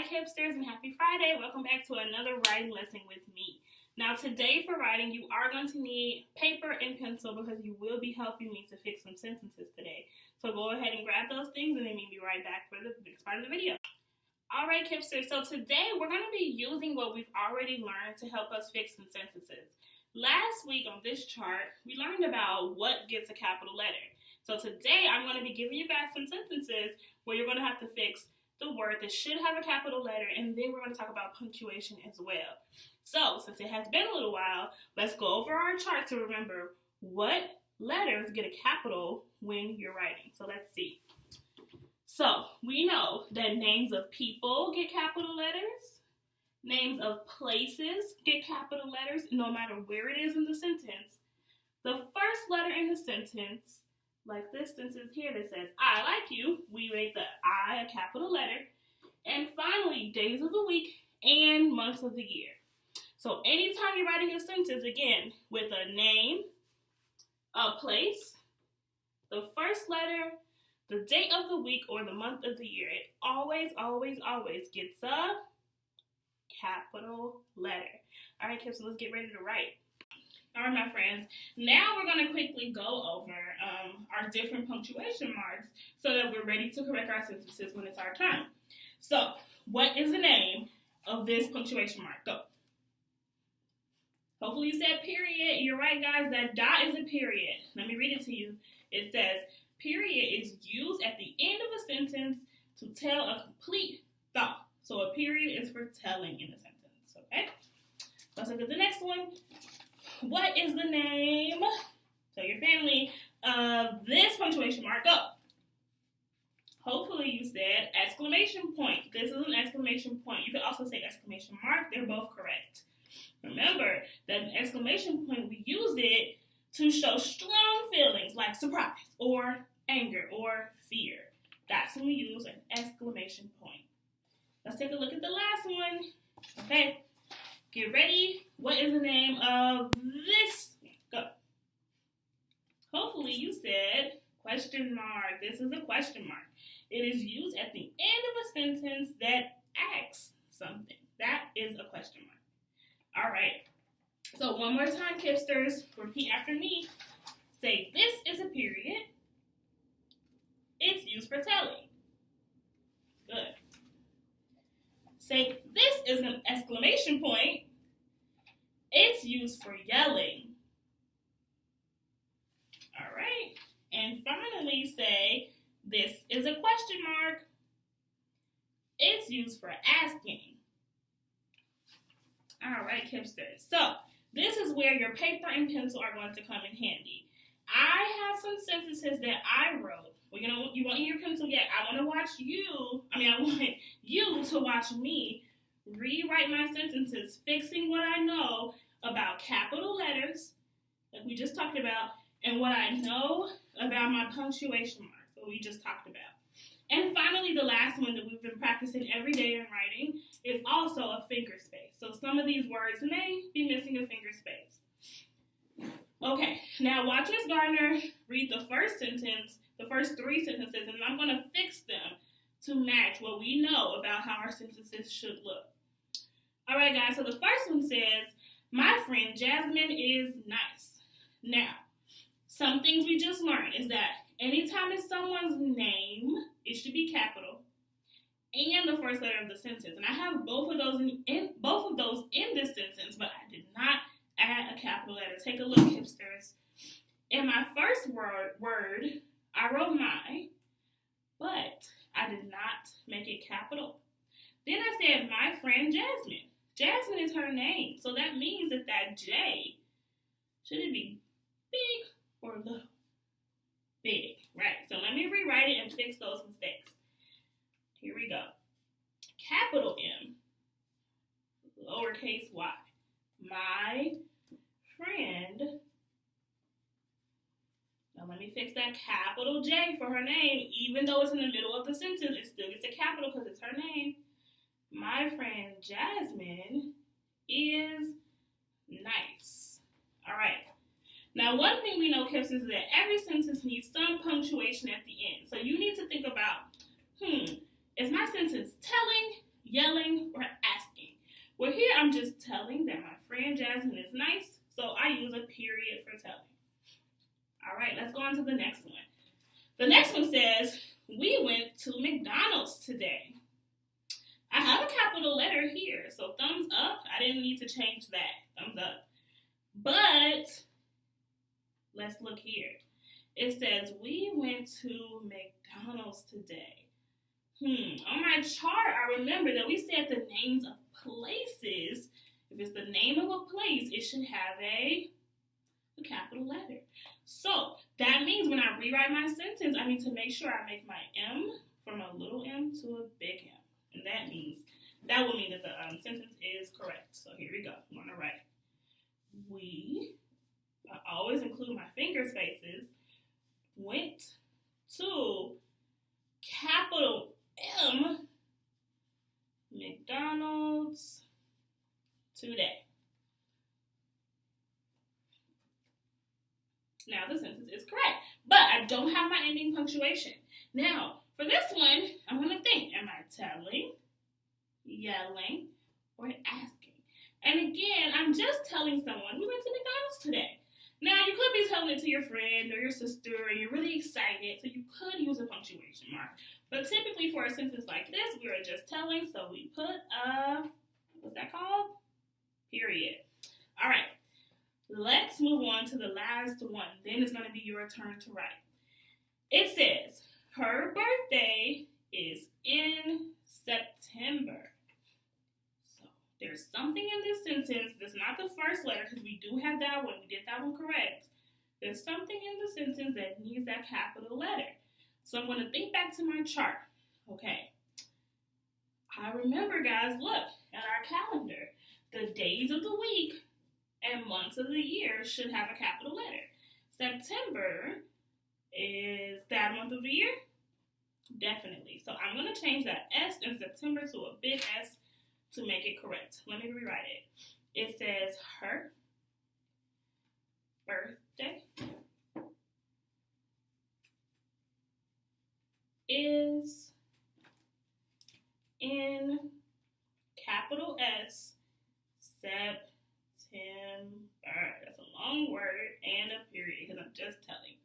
hipsters, and happy Friday. Welcome back to another writing lesson with me. Now today for writing, you are going to need paper and pencil because you will be helping me to fix some sentences today. So go ahead and grab those things and then meet me right back for the next part of the video. Alright hipsters, so today we're going to be using what we've already learned to help us fix some sentences. Last week on this chart, we learned about what gets a capital letter. So today I'm going to be giving you guys some sentences where you're going to have to fix the word that should have a capital letter, and then we're going to talk about punctuation as well. So, since it has been a little while, let's go over our chart to remember what letters get a capital when you're writing. So let's see. So, we know that names of people get capital letters. Names of places get capital letters, no matter where it is in the sentence. The first letter in the sentence, like this sentence here that says, I like you, we make the I a capital letter. And finally, days of the week and months of the year. So anytime you're writing a sentence, again, with a name, a place, the first letter, the date of the week, or the month of the year, it always gets a capital letter. All right, kids, so let's get ready to write. All right, my friends, now we're going to quickly go over our different punctuation marks so that we're ready to correct our sentences when it's our turn. So, what is the name of this punctuation mark? Go. Hopefully you said period. You're right, guys. That dot is a period. Let me read it to you. It says, period is used at the end of a sentence to tell a complete thought. So, a period is for telling in a sentence, okay? Let's look at the next one. What is the name, tell your family, of this punctuation mark? Go. Hopefully you said exclamation point. This is an exclamation point. You could also say exclamation mark. They're both correct. Remember that an exclamation point, we use it to show strong feelings like surprise or anger or fear. That's when we use an exclamation point. Let's take a look at the last one. Okay. Get ready. What is the name of this? Go. Hopefully you said question mark. This is a question mark. It is used at the end of a sentence that asks something. That is a question mark. All right. So one more time, kipsters. Repeat after me. Say, this is a period. It's used for telling. Good. Say, this is an exclamation point. It's used for yelling. All right. And finally, say, this is a question mark. It's used for asking. All right, hipsters. So, this is where your paper and pencil are going to come in handy. I have some sentences that I wrote. Well, you want your pencil yet? I want you to watch me rewrite my sentences, fixing what I know about capital letters, like we just talked about, and what I know about my punctuation marks, that we just talked about. And finally, the last one that we've been practicing every day in writing is also a finger space. So some of these words may be missing a finger space. Okay, now watch Ms. Gardner read the first three sentences, and I'm going to fix them to match what we know about how our sentences should look. All right, guys, so the first one says, my friend Jasmine is nice. Now, some things we just learned is that anytime it's someone's name, it should be capital, and the first letter of the sentence. And I have both of those in this sentence, but I did not add a capital letter. Take a look, hipsters. In my first word, I wrote my, but I did not make it capital. Then I said my friend Jasmine. Jasmine is her name, so that means that J, should it be big or little? Big, right? So let me rewrite it and fix those mistakes. Here we go. Capital M, lowercase y. My friend. Now let me fix that capital J for her name. Even though it's in the middle of the sentence, it still gets a capital because it's her name. My friend Jasmine is nice. All right. Now, one thing we know, kids, is that every sentence needs some punctuation at the end. So you need to think about, is my sentence telling, yelling, or asking. Well, here I'm just telling that my friend Jasmine is nice, so I use a period for telling. All right, let's go on to the next one. The next one says, we went to McDonald's today. I have a capital letter here, so thumbs up. I didn't need to change that. Thumbs up. But let's look here. It says, we went to McDonald's today. On my chart, I remember that we said the names of places. If it's the name of a place, it should have a capital letter. So that means when I rewrite my sentence, I need to make sure I make my M from a little m to a big M. And that will mean that the sentence is correct. So here we go. I'm going to write. I always include my finger spaces, went to capital M McDonald's today. Now the sentence is correct, but I don't have my ending punctuation. Now, for this one, I'm going to think, am I telling, yelling, or asking? And again, I'm just telling someone we went to McDonald's today. Now, you could be telling it to your friend or your sister, and you're really excited, so you could use a punctuation mark. But typically for a sentence like this, we are just telling, so we put a, what's that called? Period. All right, let's move on to the last one. Then it's going to be your turn to write. It says, her birthday is in September. So there's something in this sentence that's not the first letter, because we do have that one. We did that one correct. There's something in the sentence that needs that capital letter. So I'm going to think back to my chart. Okay. I remember, guys, look at our calendar. The days of the week and months of the year should have a capital letter. September is that month of the year? Definitely. So I'm going to change that S in September to a big S to make it correct. Let me rewrite it. It says her birthday is in capital S September. That's a long word and a period because I'm just telling.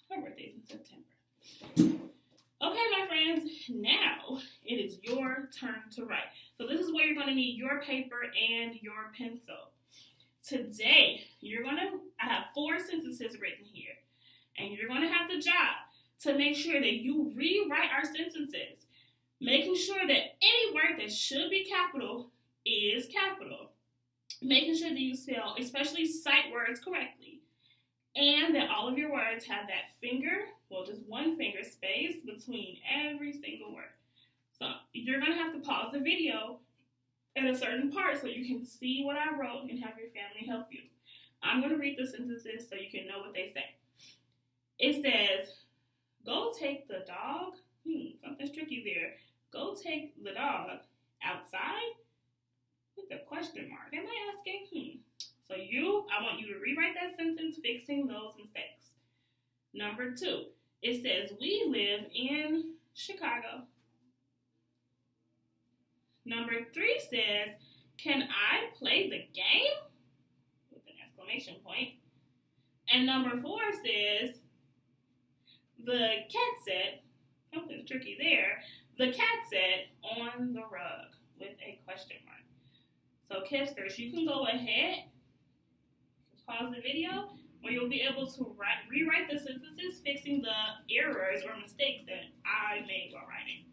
Her birthday's in September. Okay, my friends, now it is your turn to write. So this is where you're going to need your paper and your pencil. Today, I have 4 sentences written here, and you're going to have the job to make sure that you rewrite our sentences, making sure that any word that should be capital is capital, making sure that you spell, especially sight words, correctly, and that all of your words have that finger, just one finger space between every single word. So you're going to have to pause the video at a certain part so you can see what I wrote and have your family help you. I'm going to read the sentences so you can know what they say. It says, go take the dog. Something's tricky there. Go take the dog outside with a question mark. Am I asking? So I want you to rewrite that sentence, fixing those mistakes. Number 2, it says, we live in Chicago. Number 3 says, can I play the game? With an exclamation point. And number 4 says, the cat sat, something's tricky there, the cat sat on the rug with a question mark. So Kipsters, you can go ahead, pause the video, where you'll be able to rewrite the sentences, fixing the errors or mistakes that I made while writing.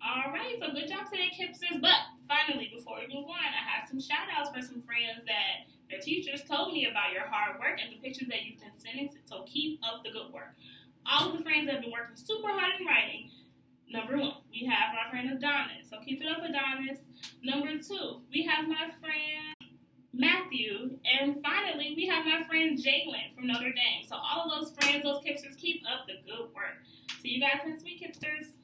All right, so good job today, Kipsters. But finally, before we move on, I have some shout outs for some friends that their teachers told me about your hard work and the pictures that you've been sending, so keep up the good work. All of the friends that have been working super hard in writing. Number 1, we have my friend Adonis, so keep it up, Adonis. Number 2, we have my friend Matthew, and finally, we have my friend Jalen from Notre Dame. So all of those friends, those Kipsters, keep up the good work. See you guys next week, Kipsters.